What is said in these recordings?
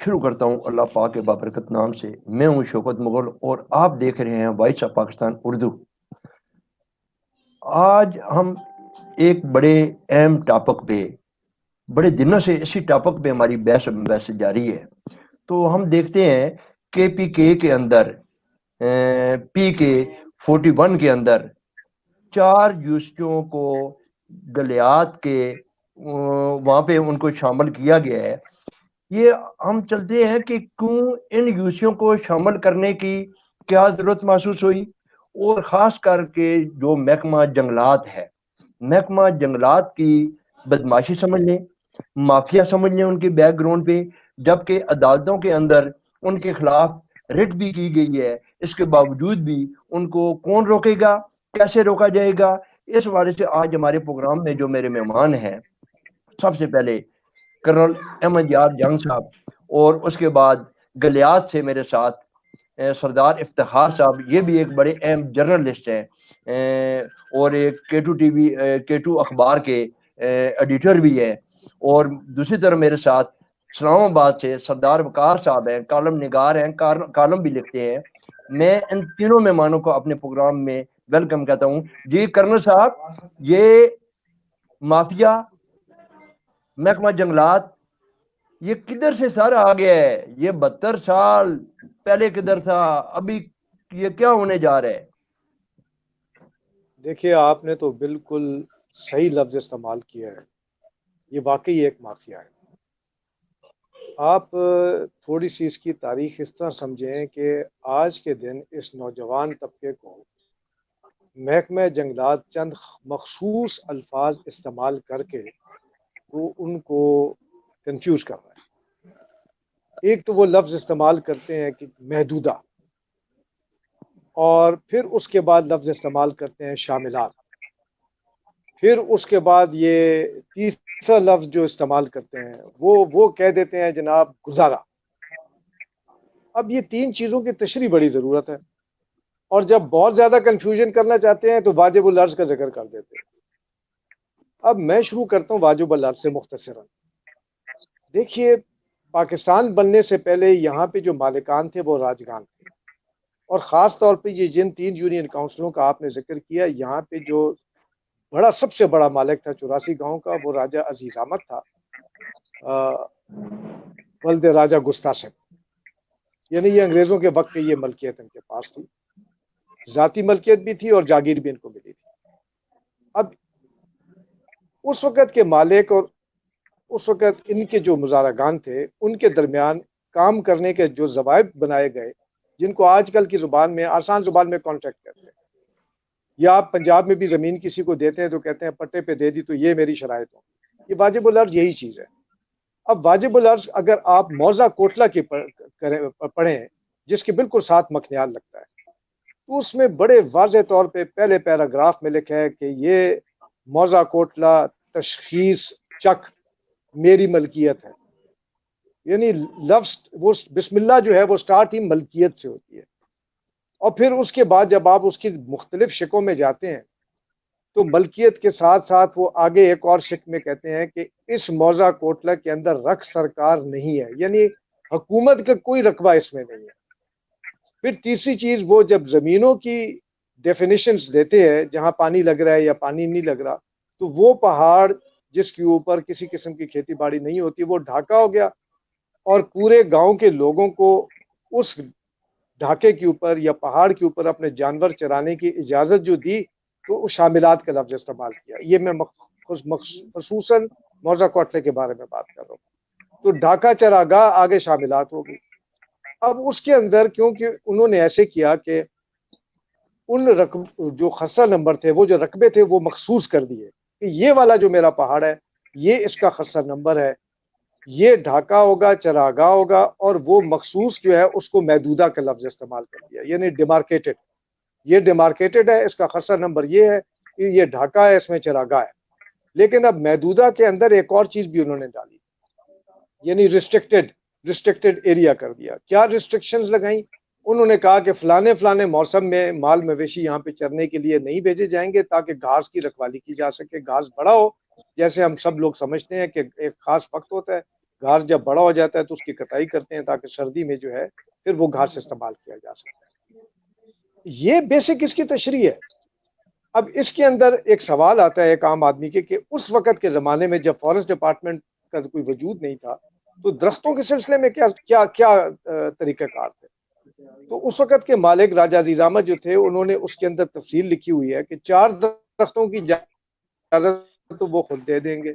شروع کرتا ہوں اللہ پاک کے بابرکت نام سے۔ میں ہوں شوکت مغل اور آپ دیکھ رہے ہیں وائس آف پاکستان اردو۔ آج ہم ایک بڑے اہم ٹاپک پہ، بڑے دنوں سے اسی ٹاپک پہ ہماری بحث جاری ہے۔ تو ہم دیکھتے ہیں کے پی کے اندر، پی کے 41 کے اندر 4 یونیورسٹیوں کو گلیات کے وہاں پہ ان کو شامل کیا گیا ہے۔ یہ ہم چلتے ہیں کہ کیوں ان یونیورسٹیوں کو شامل کرنے کی کیا ضرورت محسوس ہوئی، اور خاص کر کے جو محکمہ جنگلات ہے، محکمہ جنگلات کی بدماشی سمجھ لیں، مافیا سمجھ لیں ان کے بیک گراؤنڈ پہ، جبکہ عدالتوں کے اندر ان کے خلاف رٹ بھی کی گئی ہے، اس کے باوجود بھی ان کو کون روکے گا، کیسے روکا جائے گا؟ اس حوالے سے آج ہمارے پروگرام میں جو میرے مہمان ہیں، سب سے پہلے کرنل احمد یار جنگ صاحب، اور اس کے بعد گلیات سے میرے ساتھ سردار افتخار صاحب، یہ بھی ایک بڑے اہم جرنلسٹ ہیں اور ایک کیٹو ٹی وی، کیٹو اخبار کے ایڈیٹر بھی ہیں۔ اور دوسری طرف میرے ساتھ اسلام آباد سے سردار وقار صاحب ہیں، کالم نگار ہیں، کالم بھی لکھتے ہیں۔ میں ان تینوں مہمانوں کو اپنے پروگرام میں ویلکم کہتا ہوں۔ جی کرنل صاحب، یہ مافیا، محکمہ جنگلات، یہ کدھر سے سر آ گیا ہے؟ یہ 72 سال پہلے کدھر تھا، ابھی یہ کیا ہونے جا رہا ہے؟ دیکھیے، آپ نے تو بالکل صحیح لفظ استعمال کیا ہے، یہ واقعی ایک مافیا ہے۔ آپ تھوڑی سی اس کی تاریخ اس طرح سمجھیں کہ آج کے دن اس نوجوان طبقے کو محکمہ جنگلات چند مخصوص الفاظ استعمال کر کے تو ان کو کنفیوز کر رہا ہے۔ ایک تو وہ لفظ استعمال کرتے ہیں کہ محدودہ، اور پھر اس کے بعد لفظ استعمال کرتے ہیں شاملات، پھر اس کے بعد یہ تیسرا لفظ جو استعمال کرتے ہیں وہ کہہ دیتے ہیں جناب گزارا۔ اب یہ تین چیزوں کی تشریح بڑی ضرورت ہے، اور جب بہت زیادہ کنفیوژن کرنا چاہتے ہیں تو واجب العرض کا ذکر کر دیتے ہیں۔ اب میں شروع کرتا ہوں واجب العرض سے مختصراً۔ دیکھیے، پاکستان بننے سے پہلے یہاں پہ جو مالکان تھے وہ راجگان تھے، اور خاص طور پہ یہ جن 3 یونین کاؤنسلوں کا آپ نے ذکر کیا، یہاں پہ جو سب سے بڑا مالک تھا 84 گاؤں کا، وہ راجہ عزیز احمد تھا، ولد راجہ گستاسن۔ یعنی یہ انگریزوں کے وقت کی یہ ملکیت ان کے پاس تھی، ذاتی ملکیت بھی تھی اور جاگیر بھی ان کو ملی تھی۔ اب اس وقت کے مالک اور اس وقت ان کے جو مزارگان تھے، ان کے درمیان کام کرنے کے جو ضوابط بنائے گئے، جن کو آج کل کی زبان میں، آسان زبان میں کانٹریکٹ کہتے ہیں، یا آپ پنجاب میں بھی زمین کسی کو دیتے ہیں تو کہتے ہیں پٹے پہ دے دی تو یہ میری شرائط ہو، یہ واجب العرض یہی چیز ہے۔ اب واجب العرض اگر آپ موضع کوٹلہ کی پڑھیں، جس کے بالکل ساتھ مکھنیال لگتا ہے، تو اس میں بڑے واضح طور پہ پہلے پیراگراف میں لکھا ہے کہ یہ موضع کوٹلہ تشخیص چک میری ملکیت ہے۔ یعنی لفظ وہ بسم اللہ جو ہے وہ سٹارٹ ہی ملکیت سے ہوتی ہے، اور پھر اس کے بعد جب آپ اس کی مختلف شکوں میں جاتے ہیں تو ملکیت کے ساتھ ساتھ وہ آگے ایک اور شک میں کہتے ہیں کہ اس موضع کوٹلہ کے اندر رکھ سرکار نہیں ہے، یعنی حکومت کا کوئی رقبہ اس میں نہیں ہے۔ پھر تیسری چیز، وہ جب زمینوں کی ڈیفینیشنز دیتے ہیں جہاں پانی لگ رہا ہے یا پانی نہیں لگ رہا، تو وہ پہاڑ جس کے اوپر کسی قسم کی کھیتی باڑی نہیں ہوتی وہ ڈھاکہ ہو گیا، اور پورے گاؤں کے لوگوں کو اس ڈھاکے کے اوپر یا پہاڑ کے اوپر اپنے جانور چرانے کی اجازت جو دی تو شاملات کا لفظ استعمال کیا۔ یہ میں خصوصاً موضع کوٹلے کے بارے میں بات کر رہا ہوں۔ تو ڈھاکہ چراگاہ آگے شاملات ہوگی۔ اب اس کے اندر کیونکہ انہوں نے ایسے کیا کہ ان جو خصہ نمبر تھے، وہ جو رقبے تھے وہ مخصوص کر دیے کہ یہ والا جو میرا پہاڑ ہے یہ اس کا خصہ نمبر ہے، یہ ڈھاکہ ہوگا، چراگاہ ہوگا، اور وہ مخصوص جو ہے اس کو محدودہ کا لفظ استعمال کر دیا، یعنی ڈیمارکیٹڈ۔ یہ ڈیمارکیٹڈ ہے، اس کا خصہ نمبر یہ ہے، یہ ڈھاکہ ہے، اس میں چراگاہ ہے۔ لیکن اب محدودہ کے اندر ایک اور چیز بھی انہوں نے ڈالی، یعنی ریسٹرکٹڈ ایریا کر دیا۔ کیا ریسٹرکشنز لگائیں؟ انہوں نے کہا کہ فلانے موسم میں مال مویشی یہاں پہ چرنے کے لیے نہیں بھیجے جائیں گے تاکہ گھاس کی رکھوالی کی جا سکے، گھاس بڑا ہو۔ جیسے ہم سب لوگ سمجھتے ہیں کہ ایک خاص وقت ہوتا ہے گھاس جب بڑا ہو جاتا ہے تو اس کی کٹائی کرتے ہیں تاکہ سردی میں جو ہے پھر وہ گھاس استعمال کیا جا سکتا ہے. یہ بیسک اس کی تشریح ہے. اب اس کے اندر ایک سوال آتا ہے ایک عام آدمی کے کہ اس وقت کے زمانے میں جب فارسٹ ڈپارٹمنٹ کا کوئی وجود نہیں تھا تو درختوں کے سلسلے میں کیا طریقہ کار تھے. تو اس وقت کے مالک راجہ عزیز احمد جو تھے انہوں نے اس کے اندر تفصیل لکھی ہوئی ہے کہ 4 درختوں کی اجازت تو وہ خود دے دیں گے،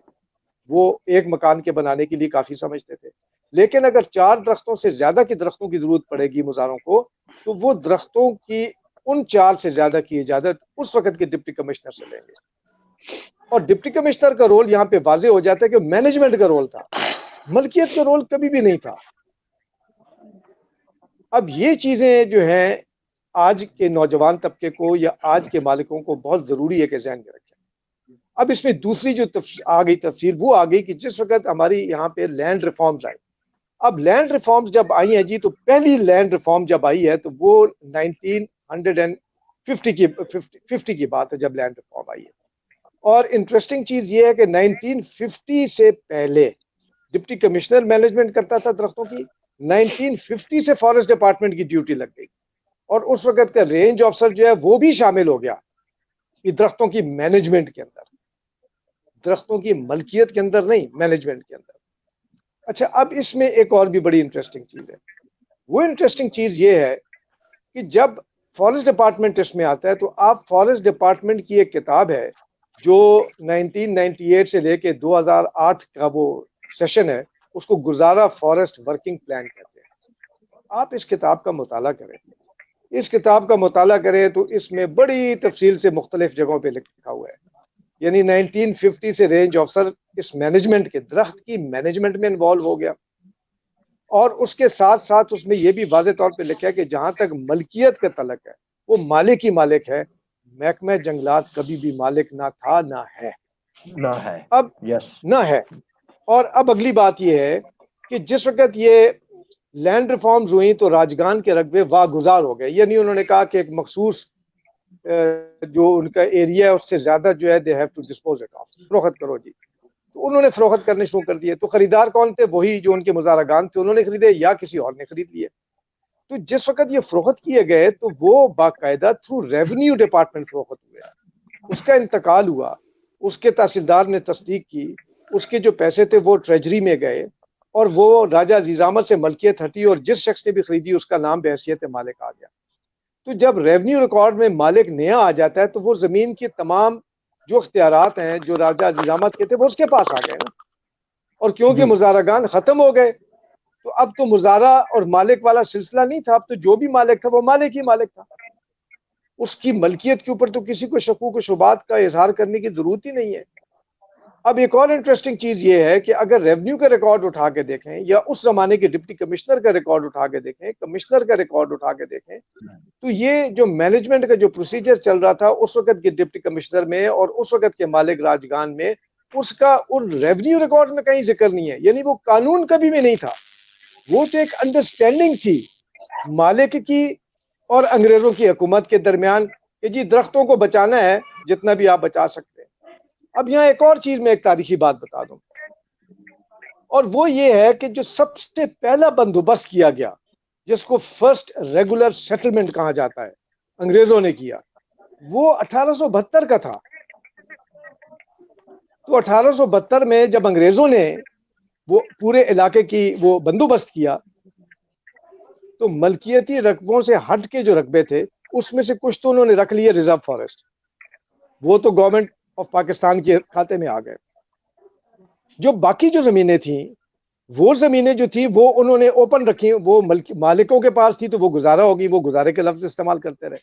وہ ایک مکان کے بنانے کے لیے کافی سمجھتے تھے، لیکن اگر 4 درختوں سے زیادہ کی درختوں کی ضرورت پڑے گی مزاروں کو تو وہ درختوں کی ان 4 سے زیادہ کی اجازت اس وقت کے ڈپٹی کمشنر سے لیں گے. اور ڈپٹی کمشنر کا رول یہاں پہ واضح ہو جاتا ہے کہ مینجمنٹ کا رول تھا، ملکیت کا رول کبھی بھی نہیں تھا. اب یہ چیزیں جو ہیں آج کے نوجوان طبقے کو یا آج کے مالکوں کو بہت ضروری ہے کہ ذہن میں رکھیں. اب اس میں دوسری جو آ گئی تفصیل وہ آ گئی کہ جس وقت ہماری یہاں پہ لینڈ ریفارمز آئی. اب لینڈ ریفارمز جب آئی ہیں جی تو پہلی لینڈ ریفارم جب آئی ہے تو وہ 1950 کی بات ہے جب لینڈ ریفارم آئی ہے. اور انٹرسٹنگ چیز یہ ہے کہ 1950 سے پہلے ڈپٹی کمشنر مینجمنٹ کرتا تھا درختوں کی، 1950 سے فارسٹ ڈپارٹمنٹ کی ڈیوٹی لگ گئی اور اس وقت کا رینج آفسر جو ہے وہ بھی شامل ہو گیا کہ درختوں کی مینجمنٹ کے اندر، درختوں کی ملکیت کے اندر نہیں، مینجمنٹ کے اندر. اچھا اب اس میں ایک اور بھی بڑی انٹرسٹنگ چیز ہے. وہ انٹرسٹنگ چیز یہ ہے کہ جب فارسٹ ڈپارٹمنٹ اس میں آتا ہے تو آپ فارسٹ ڈپارٹمنٹ کی ایک کتاب ہے جو 1998 سے لے کے 2008 کا وہ سیشن ہے، اس کو گزارا فارسٹ ورکنگ پلان کہتے ہیں. آپ اس کتاب کا مطالعہ کریں، اس کتاب کا مطالعہ کریں تو اس میں بڑی تفصیل سے مختلف جگہوں پہ لکھا ہوا ہے. یعنی 1950 سے رینج آفسر اس مینجمنٹ کے درخت کی مینجمنٹ میں انوالو ہو گیا، اور اس کے ساتھ ساتھ اس میں یہ بھی واضح طور پہ لکھا ہے کہ جہاں تک ملکیت کا تعلق ہے وہ مالک ہی مالک ہے، محکمہ جنگلات کبھی بھی مالک نہ تھا نہ ہے. اب نہ ہے. اور اب اگلی بات یہ ہے کہ جس وقت یہ لینڈ ریفارمز ہوئیں تو راجگان کے رقبے واگزار ہو گئے. یعنی انہوں نے کہا کہ ایک مخصوص جو ان کا ایریا ہے اس سے زیادہ جو ہے they have to dispose it off, فروخت کرو جی. تو انہوں نے فروخت کرنے شروع کر دیے. تو خریدار کون تھے؟ وہی جو ان کے مزارگان تھے، انہوں نے خریدے یا کسی اور نے خرید لیے. تو جس وقت یہ فروخت کیے گئے تو وہ باقاعدہ تھرو ریونیو ڈپارٹمنٹ فروخت ہوئے، اس کا انتقال ہوا، اس کے تحصیلدار نے تصدیق کی، اس کے جو پیسے تھے وہ ٹریجری میں گئے اور وہ راجہ عزیز احمد سے ملکیت ہٹی اور جس شخص نے بھی خریدی اس کا نام بحیثیت مالک آ گیا. تو جب ریونیو ریکارڈ میں مالک نیا آ جاتا ہے تو وہ زمین کی تمام جو اختیارات ہیں جو راجہ عزیز احمد کے تھے وہ اس کے پاس آ گئے نا. اور کیونکہ مزارگان ختم ہو گئے تو اب تو مزارہ اور مالک والا سلسلہ نہیں تھا، اب تو جو بھی مالک تھا وہ مالک ہی مالک تھا. اس کی ملکیت کے اوپر تو کسی کو شکوک و شبہات کا اظہار کرنے کی ضرورت ہی نہیں ہے. اب ایک اور انٹرسٹنگ چیز یہ ہے کہ اگر ریونیو کا ریکارڈ اٹھا کے دیکھیں یا اس زمانے کے ڈپٹی کمشنر کا ریکارڈ اٹھا کے دیکھیں، کمشنر کا ریکارڈ اٹھا کے دیکھیں، تو یہ جو مینجمنٹ کا جو پروسیجر چل رہا تھا اس وقت کے ڈپٹی کمشنر میں اور اس وقت کے مالک راجگان میں، اس کا ان ریونیو ریکارڈ میں کہیں ذکر نہیں ہے. یعنی وہ قانون کبھی بھی نہیں تھا، وہ تو ایک انڈرسٹینڈنگ تھی مالک کی اور انگریزوں کی حکومت کے درمیان کہ جی درختوں کو بچانا ہے جتنا بھی آپ بچا سکتے ہیں. اب یہاں ایک اور چیز میں ایک تاریخی بات بتا دوں، اور وہ یہ ہے کہ جو سب سے پہلا بندوبست کیا گیا جس کو فرسٹ ریگولر سیٹلمنٹ کہا جاتا ہے، انگریزوں نے کیا، وہ 1872 کا تھا. تو 1872 میں جب انگریزوں نے وہ پورے علاقے کی وہ بندوبست کیا تو ملکیتی رقبوں سے ہٹ کے جو رقبے تھے اس میں سے کچھ تو انہوں نے رکھ لیے ریزرو فارسٹ، وہ تو گورنمنٹ آف پاکستان کے کھاتے میں آ گئے. جو باقی جو زمینیں تھیں وہ زمینیں جو تھی وہ انہوں نے اوپن رکھی، وہ مالکوں کے پاس تھی تو وہ گزارا ہوگی، وہ گزارے کے لفظ استعمال کرتے رہے.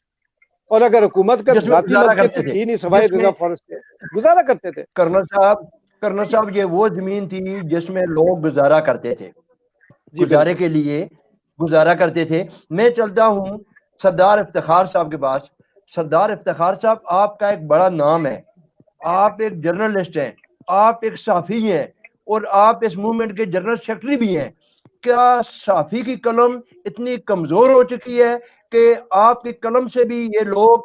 اور اگر حکومت کا ذاتی ملکیت تو تھی نہیں سوائے ریزرو فارسٹ کے، گزارا کرتے تھے. کرنل صاحب یہ وہ زمین تھی جس میں لوگ گزارا کرتے تھے، گزارے کے لیے گزارا کرتے تھے. میں چلتا ہوں سردار افتخار صاحب کے پاس. سردار افتخار صاحب آپ کا ایک بڑا نام ہے، آپ ایک جرنلسٹ ہیں، آپ ایک صحافی ہیں اور آپ اس موومنٹ کے جنرل سیکرٹری بھی ہیں. کیا صحافی کی قلم اتنی کمزور ہو چکی ہے کہ آپ کی قلم سے بھی یہ لوگ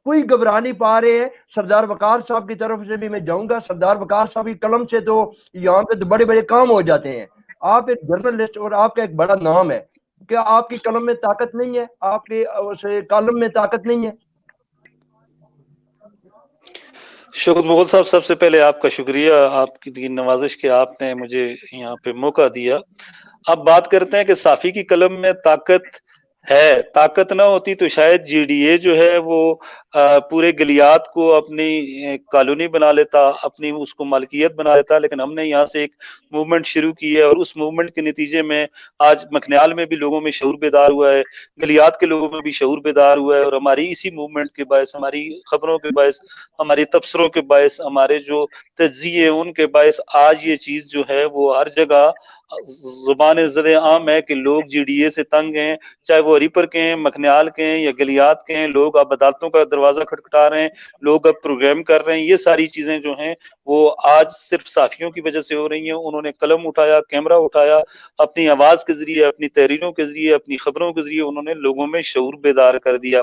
کوئی گھبرا نہیں پا رہے ہیں. سردار وقار صاحب کی طرف سے بھی میں جاؤں گا. سردار وقار صاحب کی قلم سے تو یہاں پہ بڑے بڑے کام ہو جاتے ہیں. آپ ایک جرنلسٹ اور آپ کا ایک بڑا نام ہے, کیا آپ کی قلم میں طاقت نہیں ہے؟ آپ کے کالم میں طاقت نہیں ہے؟ شکر مغل صاحب, سب سے پہلے آپ کا شکریہ, آپ کی نوازش کہ آپ نے مجھے یہاں پہ موقع دیا. اب بات کرتے ہیں کہ صافی کی قلم میں طاقت ہے. طاقت نہ ہوتی تو شاید جی ڈی اے جو ہے وہ پورے گلیات کو اپنی کالونی بنا لیتا, اپنی اس کو مالکیت بنا لیتا, لیکن ہم نے یہاں سے ایک موومنٹ شروع کی ہے, اور اس موومنٹ کے نتیجے میں آج مکھنیال میں بھی لوگوں میں شعور بیدار ہوا ہے, گلیات کے لوگوں میں بھی شعور بیدار ہوا ہے, اور ہماری اسی موومنٹ کے باعث, ہماری خبروں کے باعث, ہماری تبصروں کے باعث, ہمارے جو تجزیے ان کے باعث آج یہ چیز جو ہے وہ ہر جگہ زبان زد عام ہے کہ لوگ جی ڈی اے سے تنگ ہیں, چاہے وہ ہری پر کے ہیں, مکھنیال کے ہیں یا گلیات کے ہیں. لوگ اب عدالتوں کا دروازہ کھٹکھٹا رہے ہیں, لوگ اب پروگرام کر رہے ہیں. یہ ساری چیزیں جو ہیں وہ آج صرف صحافیوں کی وجہ سے ہو رہی ہیں. انہوں نے قلم اٹھایا, کیمرہ اٹھایا, اپنی آواز کے ذریعے, اپنی تحریروں کے ذریعے, اپنی خبروں کے ذریعے انہوں نے لوگوں میں شعور بیدار کر دیا.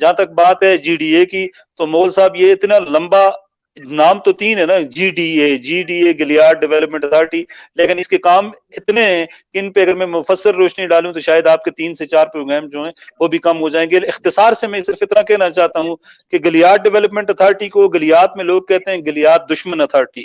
جہاں تک بات ہے جی ڈی اے کی, تو مول صاحب یہ اتنا لمبا نام تو تین ہے نا, G D A Galiyat development authority, لیکن اس کے کام اتنے ہیں کہ ان پہ اگر میں مفصل روشنی ڈالوں تو شاید آپ کے 3 سے 4 پروگرام جو ہیں وہ بھی کم ہو جائیں گے. اختصار سے میں صرف اتنا کہنا چاہتا ہوں کہ گلیات ڈیولپمنٹ اتھارٹی کو گلیات میں لوگ کہتے ہیں گلیات دشمن اتھارٹی,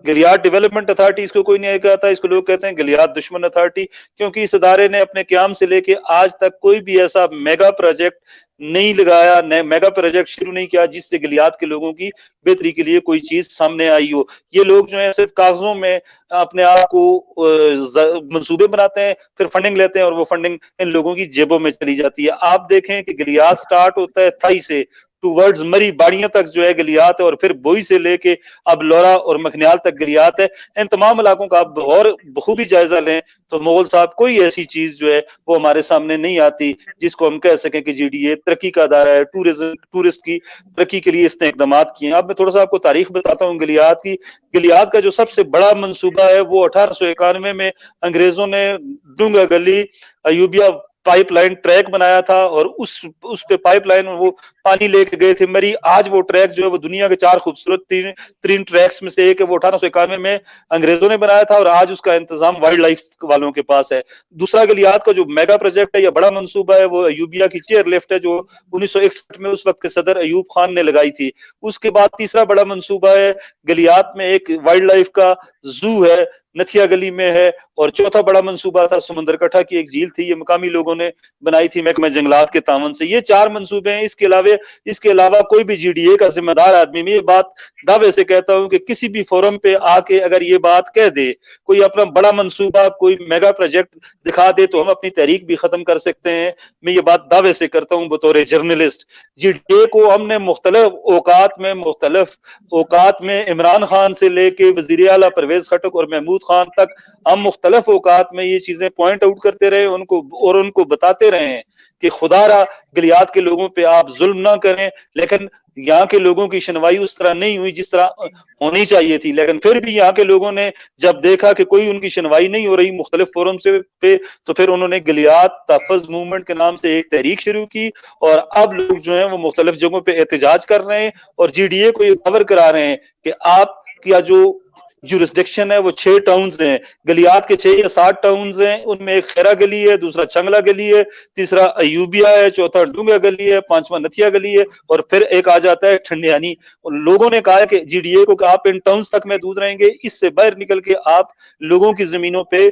گلیات ڈیولپمنٹ اتھارٹی اس کو کوئی نہیں کہتا, اس کو لوگ کہتے ہیں گلیات دشمن اتھارٹی, کیونکہ اس ادارے نے اپنے قیام سے لے کے آج تک کوئی بھی ایسا میگا پروجیکٹ نہیں لگایا, میگا پروجیکٹ شروع نہیں کیا جس سے گلیات کے لوگوں کی بہتری کے لیے کوئی چیز سامنے آئی ہو. یہ لوگ جو ہیں صرف کاغذوں میں اپنے آپ کو منصوبے بناتے ہیں, پھر فنڈنگ لیتے ہیں, اور وہ فنڈنگ ان لوگوں کی جیبوں میں چلی جاتی ہے. آپ دیکھیں کہ گلیات سٹارٹ ہوتا ہے تھائی سے ٹوورڈز مری باڑیاں تک جو ہے گلیات ہے, اور پھر بوئی سے لے کے اب لورا اور مکھنیال تک گلیات ہے. ان تمام علاقوں کا آپ غور بخوبی جائزہ لیں تو مغل صاحب کوئی ایسی چیز جو ہے وہ ہمارے سامنے نہیں آتی جس کو ہم کہہ سکیں کہ جی ڈی اے ترقی کا ادارہ ہے, ٹورسٹ کی ترقی کے لیے اس نے اقدامات کیے ہیں. اب میں تھوڑا سا آپ کو تاریخ بتاتا ہوں گلیات کی. گلیات کا جو سب سے بڑا منصوبہ ہے وہ 1891 میں انگریزوں نے ڈونگا گلی ایوبیا پائپ لائن ٹریک بنایا تھا, اور اس پہ پائپ لائن وہ پانی لے کے گئے تھے مری. آج وہ ٹریک جو ہے وہ دنیا کے 4 خوبصورت ترین ٹریکس میں سے ایک ہے. وہ 1891 میں انگریزوں نے بنایا تھا, اور آج اس کا انتظام وائلڈ لائف والوں کے پاس ہے. دوسرا گلیات کا جو میگا پروجیکٹ ہے یا بڑا منصوبہ ہے وہ ایوبیا کی چیئر لفٹ ہے, جو 1961 میں اس وقت کے صدر ایوب خان نے لگائی تھی. اس کے بعد تیسرا بڑا منصوبہ ہے گلیات میں ایک وائلڈ لائف کا زو ہے, نتھیا گلی میں ہے. اور چوتھا بڑا منصوبہ تھا سمندر کٹھا کی ایک جھیل تھی, یہ مقامی لوگوں نے بنائی تھی محکمہ جنگلات کے تعاون سے. یہ 4 منصوبے ہیں. اس کے علاوہ کوئی بھی جی ڈی اے کا ذمہ دار آدمی, میں یہ بات دعوے سے کہتا ہوں کہ کسی بھی فورم پہ آ کے اگر یہ بات کہہ دے, کوئی اپنا بڑا منصوبہ, کوئی میگا پروجیکٹ دکھا دے, تو ہم اپنی تحریک بھی ختم کر سکتے ہیں. میں یہ بات دعوے سے کرتا ہوں بطور جرنلسٹ. جی ڈی اے کو ہم نے مختلف اوقات میں عمران خان سے لے کے وزیر اعلیٰ پرویز خٹک اور محمود خان تک ہم مختلف اوقات میں یہ چیزیں پوائنٹ آؤٹ کرتے رہے ان کو بتاتے رہے ہیں کہ خدا را گلیات کے لوگوں پہ آپ ظلم نہ کریں. لیکن یہاں کے لوگوں کی شنوائی اس طرح نہیں ہوئی جس طرح ہونی چاہیے تھی. لیکن پھر بھی یہاں کے لوگوں نے جب دیکھا کہ کوئی ان کی شنوائی نہیں ہو رہی مختلف فورم سے پہ, تو پھر انہوں نے گلیات تحفظ موومنٹ کے نام سے ایک تحریک شروع کی, اور اب لوگ جو ہیں وہ مختلف جگہوں پہ احتجاج کر رہے ہیں, اور جی ڈی اے کو یہ خبر کرا رہے ہیں کہ آپ کا جو جورسڈکشن ہے وہ 6 ٹاؤنز ہیں. گلیات کے 6 یا 7 ٹاؤنز ہیں, ان میں ایک خیرہ گلی ہے, دوسرا چنگلا گلی ہے, تیسرا ایوبیا ہے, چوتھا ڈونگا گلی ہے, 5واں نتھیا گلی ہے, اور پھر ایک آ جاتا ہے ٹھنڈیانی. لوگوں نے کہا کہ جی ڈی اے کو کہ آپ ان ٹاؤنز تک محدود رہیں گے, اس سے باہر نکل کے آپ لوگوں کی زمینوں پہ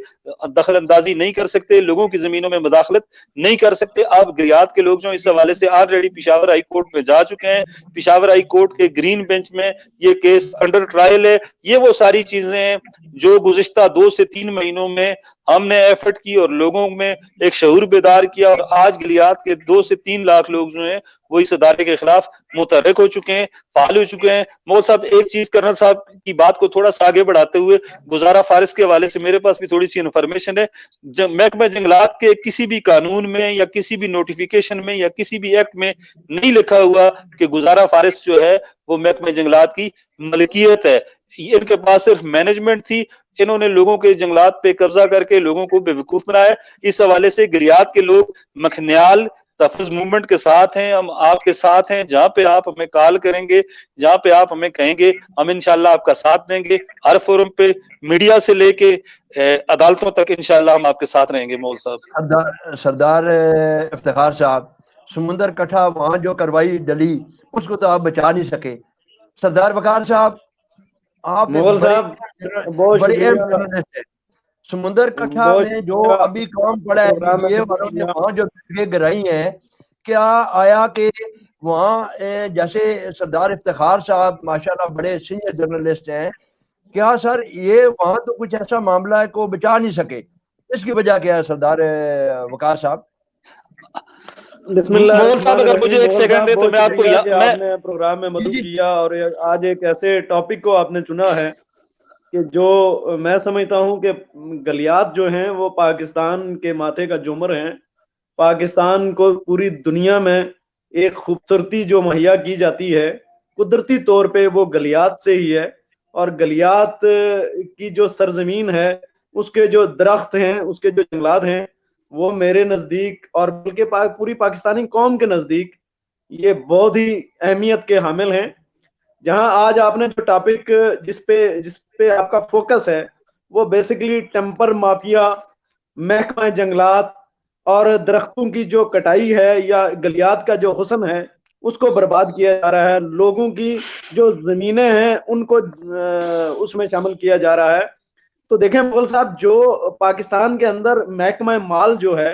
دخل اندازی نہیں کر سکتے, لوگوں کی زمینوں میں مداخلت نہیں کر سکتے. آپ گلیات کے لوگ جو اس حوالے سے آلریڈی پشاور ہائی کورٹ میں جا چکے ہیں. پشاور ہائی کورٹ کے گرین بینچ میں یہ کیس انڈر ٹرائل ہے. یہ وہ ساری چیزیں ہیں جو گزشتہ 2 سے 3 مہینوں میں ہم نے ایفرٹ کی اور لوگوں میں ایک شعور بیدار کیا, اور آج گلیات کے 2 سے 3 لاکھ لوگ جو ہیں وہ اس ادارے کے خلاف متحرک ہو چکے ہیں, فعال ہو چکے ہیں. مول صاحب ایک چیز کرنل صاحب کی بات کو تھوڑا سا آگے بڑھاتے ہوئے, گزارہ فارس کے حوالے سے میرے پاس بھی تھوڑی سی انفارمیشن ہے. محکمہ جنگلات کے کسی بھی قانون میں یا کسی بھی نوٹیفیکیشن میں یا کسی بھی ایکٹ میں نہیں لکھا ہوا کہ گزارہ فارس جو ہے وہ محکمہ جنگلات کی ملکیت ہے. ان کے پاس صرف مینجمنٹ تھی, انہوں نے لوگوں کے جنگلات پہ قبضہ کر کے لوگوں کو بے وقوف بنایا. اس حوالے سے گلیات کے لوگ مکھنیال تحفظ موومنٹ کے ساتھ ہیں، ہم آپ کے ساتھ ہیں، جہاں پہ آپ ہمیں کال کریں گے، جہاں پہ آپ ہمیں کہیں گے، ہم انشاءاللہ آپ کا ساتھ دیں گے، ہر فورم پہ، میڈیا سے لے کے عدالتوں تک انشاءاللہ ہم آپ کے ساتھ رہیں گے مول صاحب۔ سردار افتخار صاحب، سمندر کٹھا وہاں جو کروائی ڈلی اس کو تو آپ بچا نہیں سکے۔ سردار وقار صاحب، آپ ایک مغل صاحب بہت بڑے اہم شکریہ، جرنلسٹ ہیں۔ سمندر کٹھا بہت میں جو شکریہ، ابھی کام پڑا ہے پروگرام میں یہ شرکت والوں نے کیا۔ وہاں جو فکریں گرائی ہیں، کیا آیا کہ وہاں جیسے سردار افتخار صاحب ماشاءاللہ بڑے سینئر جرنلسٹ ہیں، کیا سر یہ وہاں تو کچھ ایسا معاملہ ہے کو بچا نہیں سکے؟ اس کی وجہ کیا ہے سردار وقار صاحب؟ بسم اللہ مغل الرحمن صاحب اگر الرحیم۔ مجھے ایک مغل سیکنڈ صاحب دے تو بہت میں آپ کو شکریہ کہ میں آپ نے پروگرام میں مدعو جی کیا، اور آج ایک ایسے ٹاپک کو آپ نے چنا ہے کہ جو میں سمجھتا ہوں کہ گلیات جو ہیں وہ پاکستان کے ماتھے کا جمر ہیں۔ پاکستان کو پوری دنیا میں ایک خوبصورتی جو مہیا کی جاتی ہے قدرتی طور پہ وہ گلیات سے ہی ہے، اور گلیات کی جو سرزمین ہے، اس کے جو درخت ہیں، اس کے جو جنگلات ہیں، وہ میرے نزدیک اور بلکہ پوری پاکستانی قوم کے نزدیک یہ بہت ہی اہمیت کے حامل ہیں۔ جہاں آج آپ نے جو ٹاپک جس پہ آپ کا فوکس ہے وہ بیسیکلی ٹیمپر مافیا، محکمہ جنگلات اور درختوں کی جو کٹائی ہے یا گلیات کا جو حسن ہے اس کو برباد کیا جا رہا ہے، لوگوں کی جو زمینیں ہیں ان کو اس میں شامل کیا جا رہا ہے۔ تو دیکھیں مغل صاحب، جو پاکستان کے اندر محکمہ مال جو ہے،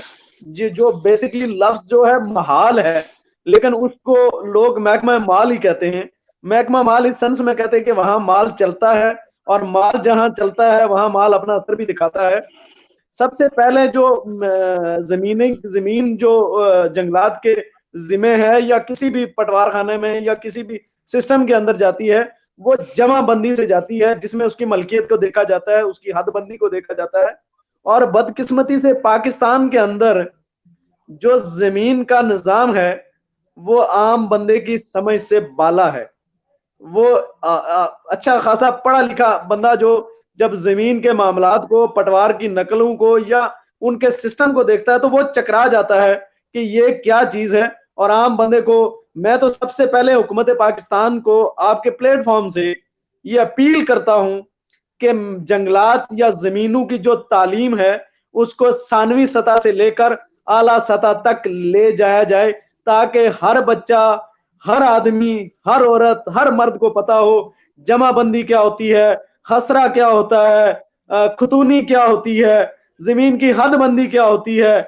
جو بیسیکلی لفظ جو ہے محال ہے، لیکن اس کو لوگ محکمہ مال ہی کہتے ہیں۔ محکمہ مال اس سنس میں کہتے ہیں کہ وہاں مال چلتا ہے، اور مال جہاں چلتا ہے وہاں مال اپنا اثر بھی دکھاتا ہے۔ سب سے پہلے جو زمین جو جنگلات کے ذمہ ہے یا کسی بھی پٹوار خانے میں یا کسی بھی سسٹم کے اندر جاتی ہے، وہ جمع بندی سے جاتی ہے، جس میں اس کی ملکیت کو دیکھا جاتا ہے، اس کی حد بندی کو دیکھا جاتا ہے۔ اور بدقسمتی سے پاکستان کے اندر جو زمین کا نظام ہے وہ عام بندے کی سمجھ سے بالا ہے۔ وہ اچھا خاصا پڑھا لکھا بندہ جو جب زمین کے معاملات کو، پٹوار کی نقلوں کو یا ان کے سسٹم کو دیکھتا ہے تو وہ چکرا جاتا ہے کہ یہ کیا چیز ہے۔ اور عام بندے کو میں تو سب سے پہلے حکومت پاکستان کو آپ کے پلیٹ فارم سے یہ اپیل کرتا ہوں کہ جنگلات یا زمینوں کی جو تعلیم ہے اس کو ثانوی سطح سے لے کر اعلیٰ سطح تک لے جایا جائے، تاکہ ہر بچہ، ہر آدمی، ہر عورت، ہر مرد کو پتا ہو جمع بندی کیا ہوتی ہے، خسرہ کیا ہوتا ہے، خطونی کیا ہوتی ہے، زمین کی حد بندی کیا ہوتی ہے،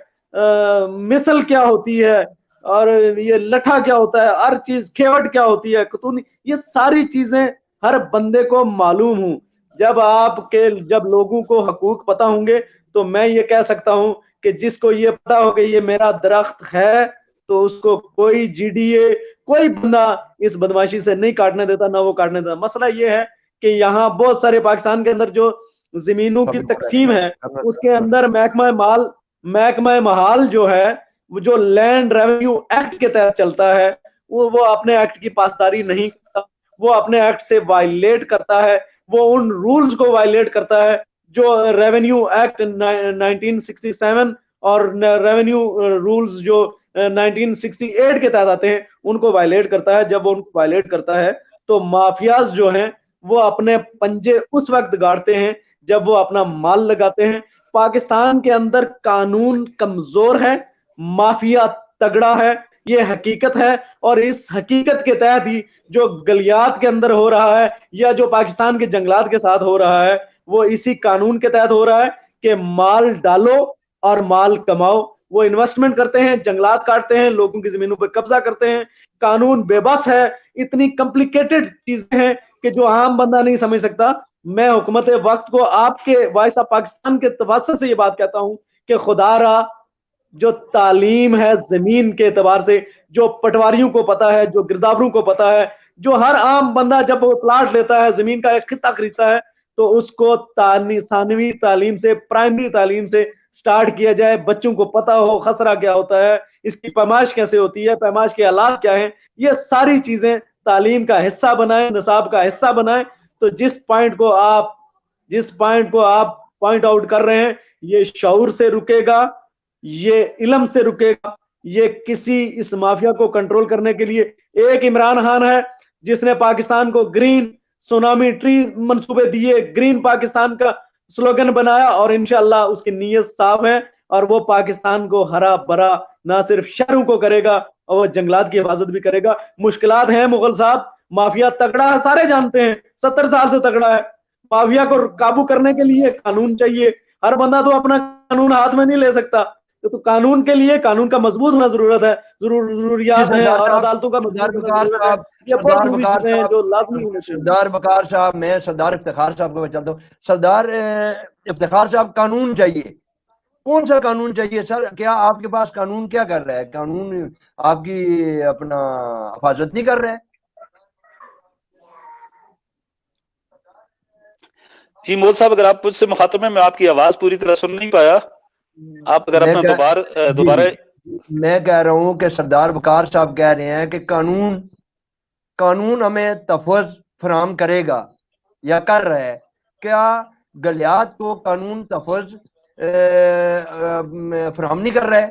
مثل کیا ہوتی ہے، اور یہ لٹھا کیا ہوتا ہے، ہر چیز، کھیوٹ کیا ہوتی ہے، خطونی، یہ ساری چیزیں ہر بندے کو معلوم ہوں۔ جب لوگوں کو حقوق پتہ ہوں گے تو میں یہ کہہ سکتا ہوں کہ جس کو یہ پتا ہو کہ یہ میرا درخت ہے تو اس کو کوئی جی ڈی اے، کوئی بندہ اس بدماشی سے نہیں کاٹنے دیتا، نہ وہ کاٹنے دیتا۔ مسئلہ یہ ہے کہ یہاں بہت سارے پاکستان کے اندر جو زمینوں کی تقسیم ہے اس کے اندر محکمہ محال جو ہے، وہ جو لینڈ ریونیو ایکٹ کے تحت چلتا ہے، وہ اپنے ایکٹ کی پاسداری نہیں کرتا، وہ اپنے ایکٹ سے وائلیٹ کرتا ہے، وہ ان رولز کو وائلیٹ کرتا ہے جو ریونیو ایکٹ 1967 اور ریونیو رولز جو 1968 کے تحت آتے ہیں ان کو وائلیٹ کرتا ہے۔ جب وہ ان کو وائلیٹ کرتا ہے تو مافیاز جو ہیں وہ اپنے پنجے اس وقت گاڑتے ہیں جب وہ اپنا مال لگاتے ہیں۔ پاکستان کے اندر قانون کمزور ہے، مافیا تگڑا ہے، یہ حقیقت ہے، اور اس حقیقت کے تحت ہی جو گلیات کے اندر ہو رہا ہے یا جو پاکستان کے جنگلات کے ساتھ ہو رہا ہے وہ اسی قانون کے تحت ہو رہا ہے کہ مال ڈالو اور مال کماؤ۔ وہ انویسٹمنٹ کرتے ہیں، جنگلات کاٹتے ہیں، لوگوں کی زمینوں پہ قبضہ کرتے ہیں۔ قانون بے بس ہے، اتنی کمپلیکیٹڈ چیزیں ہیں کہ جو عام بندہ نہیں سمجھ سکتا۔ میں حکومت وقت کو آپ کے وائس آف پاکستان کے توسط سے یہ بات کہتا ہوں کہ خدا را جو تعلیم ہے زمین کے اعتبار سے، جو پٹواریوں کو پتا ہے، جو گردابروں کو پتا ہے، جو ہر عام بندہ جب وہ پلاٹ لیتا ہے، زمین کا ایک خطہ خریدتا ہے تو اس کو ثانوی تعلیم سے، پرائمری تعلیم سے سٹارٹ کیا جائے، بچوں کو پتا ہو خسرہ کیا ہوتا ہے، اس کی پیمائش کیسے ہوتی ہے، پیمائش کے آلات کیا ہیں، یہ ساری چیزیں تعلیم کا حصہ بنائیں، نصاب کا حصہ بنائیں۔ تو جس پوائنٹ کو آپ پوائنٹ آؤٹ کر رہے ہیں یہ شعور سے رکے گا، یہ علم سے رکے گا، یہ کسی اس مافیا کو کنٹرول کرنے کے لیے ایک عمران خان ہے جس نے پاکستان کو گرین سونامی ٹری منصوبے دیے, گرین پاکستان کا سلوگن بنایا, اور انشاءاللہ اس کی نیت صاف ہے اور وہ پاکستان کو ہرا بھرا نہ صرف شہروں کو کرے گا اور وہ جنگلات کی حفاظت بھی کرے گا. مشکلات ہیں مغل صاحب, مافیا تگڑا ہے, سارے جانتے ہیں 70 سال سے تگڑا ہے. مافیا کو قابو کرنے کے لیے قانون چاہیے, ہر بندہ تو اپنا قانون ہاتھ میں نہیں لے سکتا, تو قانون کے لیے قانون کا مضبوط ہونا ضرورت ہے, ضروریات ہیں, اور عدالتوں کا مضبوط ہونا ضرورت ہے. یہ بہت ضروری چیزیں ہیں جو لازمی ہونے چاہیے. سردار وقار صاحب, میں سردار افتخار صاحب کو چلتا ہوں. سردار افتخار صاحب, قانون چاہیے, کون سا قانون چاہیے سر؟ کیا آپ کے پاس قانون کیا کر رہا ہے؟ قانون آپ کی اپنا حفاظت نہیں کر رہا ہے؟ جی مول صاحب, اگر آپ مجھ سے مخاطب ہیں, میں آپ کی آواز پوری طرح سن نہیں پایا, آپ اگر اپنا دوبارہ میں کہہ رہا ہوں کہ سردار وقار صاحب کہہ رہے ہیں کہ قانون ہمیں تحفظ فراہم کرے گا یا کر رہا ہے. کیا گلیات کو قانون تحفظ فراہم نہیں کر رہا ہے؟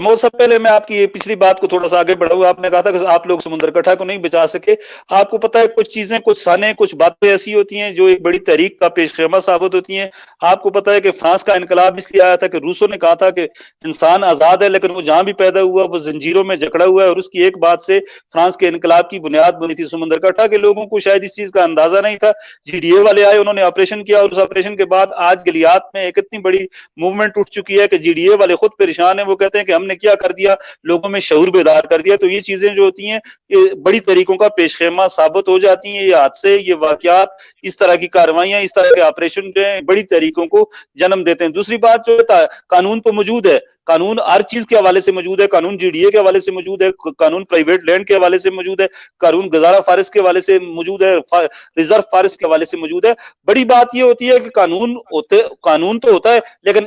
مول صاحب, پہلے میں آپ کی پچھلی بات کو تھوڑا سا آگے بڑھاؤں. آپ نے کہا تھا کہ آپ لوگ سمندر کٹھا کو نہیں بچا سکے. آپ کو پتہ ہے کچھ چیزیں, کچھ سانے, کچھ باتیں ایسی ہوتی ہیں جو ایک بڑی تحریک کا پیش خیمہ ثابت ہوتی ہیں. آپ کو پتہ ہے کہ فرانس کا انقلاب اس لیے آیا تھا کہ روسوں نے کہا تھا کہ انسان آزاد ہے, لیکن وہ جہاں بھی پیدا ہوا وہ زنجیروں میں جکڑا ہوا ہے, اور اس کی ایک بات سے فرانس کے انقلاب کی بنیاد بنی تھی. سمندر کٹھا کے لوگوں کو شاید اس چیز کا اندازہ نہیں تھا. جی ڈی اے والے آئے, انہوں نے آپریشن کیا, اور اس آپریشن کے بعد آج گلیات میں ایک اتنی بڑی موومنٹ اٹھ چکی ہے کہ جی ڈی اے والے خود پریشان ہیں. وہ کہتے ہیں کہ ہم نے کیا کر دیا, لوگوں میں شعور بیدار کر دیا. تو یہ چیزیں جو ہوتی ہیں یہ بڑی طریقوں کا پیش خیمہ ثابت ہو جاتی ہیں. یہ حادثے, یہ واقعات, اس طرح کی کاروائیاں, اس طرح کے آپریشن جو ہیں بڑی طریقوں کو جنم دیتے ہیں. دوسری بات جو ہے, قانون تو موجود ہے, قانون ہر چیز کے حوالے سے موجود ہے. قانون جی ڈی اے کے حوالے سے موجود ہے, قانون پرائیویٹ لینڈ کے حوالے سے موجود ہے, قانون گزارہ فارس کے حوالے سے موجود ہے, ریزرو فارس کے حوالے سے موجود ہے. بڑی بات یہ ہوتی ہے کہ قانون تو ہوتا ہے, لیکن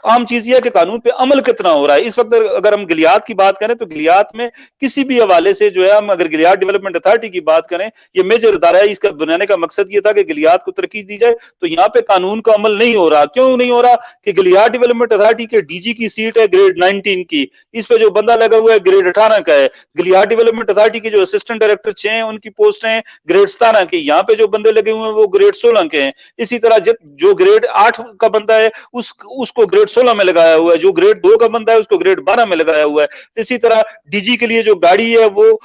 عام چیز یہ ہے کہ قانون پہ عمل کتنا ہو رہا ہے. اس وقت اگر ہم گلیات کی بات کریں تو گلیات میں کسی بھی حوالے سے جو ہے, ہم اگر گلیات ڈیولپمنٹ اتھارٹی کی بات کریں, یہ میجر ادارہ ہے, اس کا بنانے کا مقصد یہ تھا کہ گلیات کو ترقی دی جائے. تو یہاں پہ قانون کا عمل نہیں ہو رہا. کیوں نہیں ہو رہا؟ کہ گلیات ڈیولپمنٹ اتھارٹی کے ڈی جی کی سیٹ ہے گریڈ 19 کی, اس پہ جو بندہ لگا ہوا ہے گریڈ 18 کا ہے. گلیات ڈیولپمنٹ اتھارٹی کے جو اسسٹنٹ ڈائریکٹر 6 ہیں, ان کی پوسٹ ہیں گریڈ 17 کی. یہاں پہ جو بندے لگے ہوئے ہیں وہ گریڈ 16 کے ہیں. اسی طرح جو گریڈ 8 کا بندہ ہے اس کو گریڈ 16 میں لگایا ہوا ہے, جو گریڈ 2 کا بندہ ہے اس کو گریڈ 12 میں لگایا ہوا ہے. اسی طرح ڈی جی کے لیے جو گاڑی ہے وہ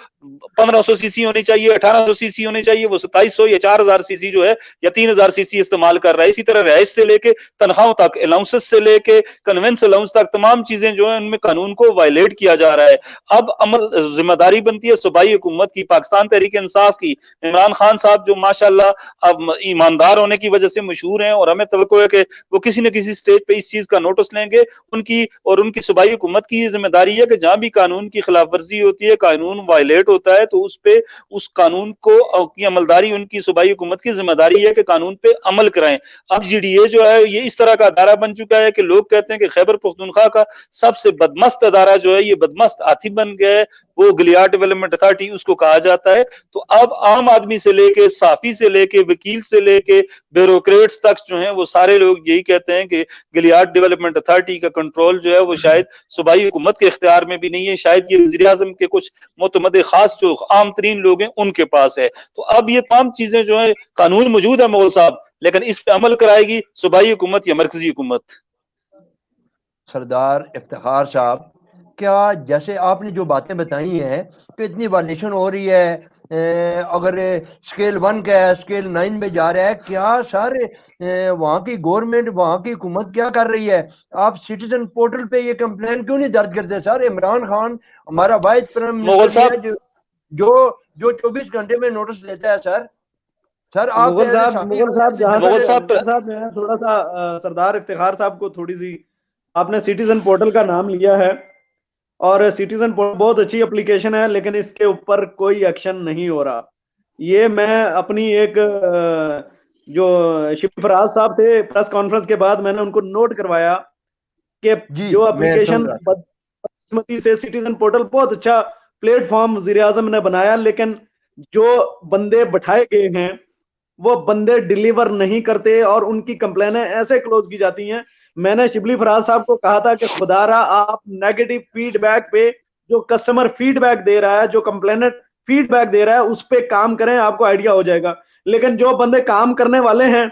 1500 سی سی ہونی چاہیے, 1800 سی سی ہونی چاہیے, وہ 2700 یا 4000 سی سی جو ہے یا 3000 سی سی استعمال کر رہا ہے. اسی طرح رہائش سے لے کے تنخواہوں تک, الاؤنسز سے لے کے کنوینس الاؤنس تک, تمام چیزیں جو ہیں ان میں قانون کو وائلیٹ کیا جا رہا ہے. اب عمل ذمہ داری بنتی ہے صوبائی حکومت کی, پاکستان تحریک انصاف کی. عمران خان صاحب جو ماشاءاللہ اب ایماندار ہونے کی وجہ سے مشہور ہیں, اور ہمیں توقع ہے کہ وہ کسی نہ کسی سٹیج پہ اس چیز کا نوٹس لیں گے. ان کی اور ان کی صوبائی حکومت کی یہ ذمہ داری ہے کہ جہاں بھی قانون کی خلاف ورزی ہوتی ہے, قانون وائلیٹ ہوتا ہے, تو اس پہ اس قانون کو کی عملداری ان کی صوبائی حکومت کی ذمہ داری ہے کہ قانون پہ عمل کرائیں. اب جی ڈی اے جو ہے یہ اس طرح کا ادارہ بن چکا ہے کہ لوگ کہتے ہیں کہ خیبر پختونخوا کا سب سے بدمست ادارہ جو ہے یہ بدمست ہاتھی بن گیا ہے, وہ گلیات ڈیولپمنٹ اتھارٹی اس کو کہا جاتا ہے. تو اب عام آدمی سے لے کے صحافی سے لے کے وکیل سے لے کے بیوروکریٹس تک جو ہیں وہ سارے لوگ یہی کہتے ہیں کہ گلیات ڈیولپمنٹ اتھارٹی کا کنٹرول جو ہے وہ شاید صوبائی حکومت کے اختیار میں بھی نہیں ہے, شاید یہ وزیر اعظم کے کچھ معتمد خاص جو عام ترین لوگ ہیں ان کے پاس ہے. تو اب یہ تمام چیزیں جو ہیں, قانون موجود ہے مغل صاحب, لیکن اس پہ عمل کرائے گی صوبائی حکومت یا مرکزی حکومت. سردار افتخار صاحب, کیا جیسے آپ نے جو باتیں بتائی ہیں کہ اتنی وائلیشن ہو رہی ہے, اگر سکیل 1 کا ہے سکیل 9 میں جا رہا ہے, کیا سر وہاں کی گورنمنٹ, وہاں کی حکومت کیا کر رہی ہے؟ آپ سٹیزن پورٹل پہ یہ کمپلین کیوں نہیں درج کرتے سر؟ عمران خان ہمارا وائس پرائم منسٹر ہے جو 24 گھنٹے میں نوٹس لیتا ہے. سر آپ مغل صاحب میں تھوڑا سا سردار افتخار صاحب کو تھوڑی سی, آپ نے سٹیزن پورٹل کا نام لیا ہے, اور سٹیزن پورٹل بہت اچھی اپلیکیشن ہے, لیکن اس کے اوپر کوئی ایکشن نہیں ہو رہا. یہ میں اپنی ایک جو شفراز صاحب تھے پریس کانفرنس کے بعد میں نے ان کو نوٹ کروایا کہ جو اپلیکیشن بدقسمتی سے سٹیزن پورٹل بہت اچھا پلیٹ فارم وزیر اعظم نے بنایا, لیکن جو بندے بٹھائے گئے ہیں وہ بندے ڈیلیور نہیں کرتے, اور ان کی کمپلینیں ایسے کلوز کی جاتی ہیں. میں نے شبلی فراز صاحب کو کہا تھا کہ خدا را آپ نیگیٹو فیڈ بیک پہ جو کسٹمر فیڈ بیک دے رہا ہے, جو کمپلینٹ فیڈ بیک دے رہا ہے, اس پہ کام کریں, آپ کو آئیڈیا ہو جائے گا. لیکن جو بندے کام کرنے والے ہیں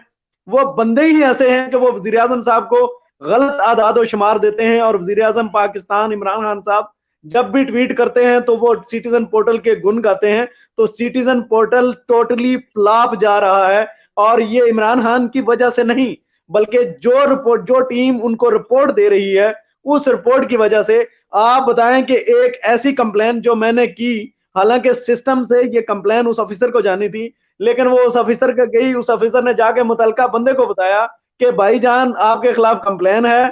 وہ بندے ہی ایسے ہیں کہ وہ وزیر اعظم صاحب کو غلط اعداد و شمار دیتے ہیں. اور وزیر اعظم پاکستان عمران خان صاحب جب بھی ٹویٹ کرتے ہیں تو وہ سٹیزن پورٹل کے گن گاتے ہیں. تو سٹیزن پورٹل ٹوٹلی فلاپ جا رہا ہے, اور یہ عمران خان کی وجہ سے نہیں بلکہ جو ٹیم ان کو رپورٹ دے رہی ہے اس رپورٹ کی وجہ سے. آپ بتائیں کہ ایک ایسی کمپلین جو میں نے کی, حالانکہ سسٹم سے یہ کمپلین اس آفیسر کو جانی تھی, لیکن وہ اس آفیسر کا گئی, اس آفیسر نے جا کے متعلقہ بندے کو بتایا کہ بھائی جان آپ کے خلاف کمپلین ہے,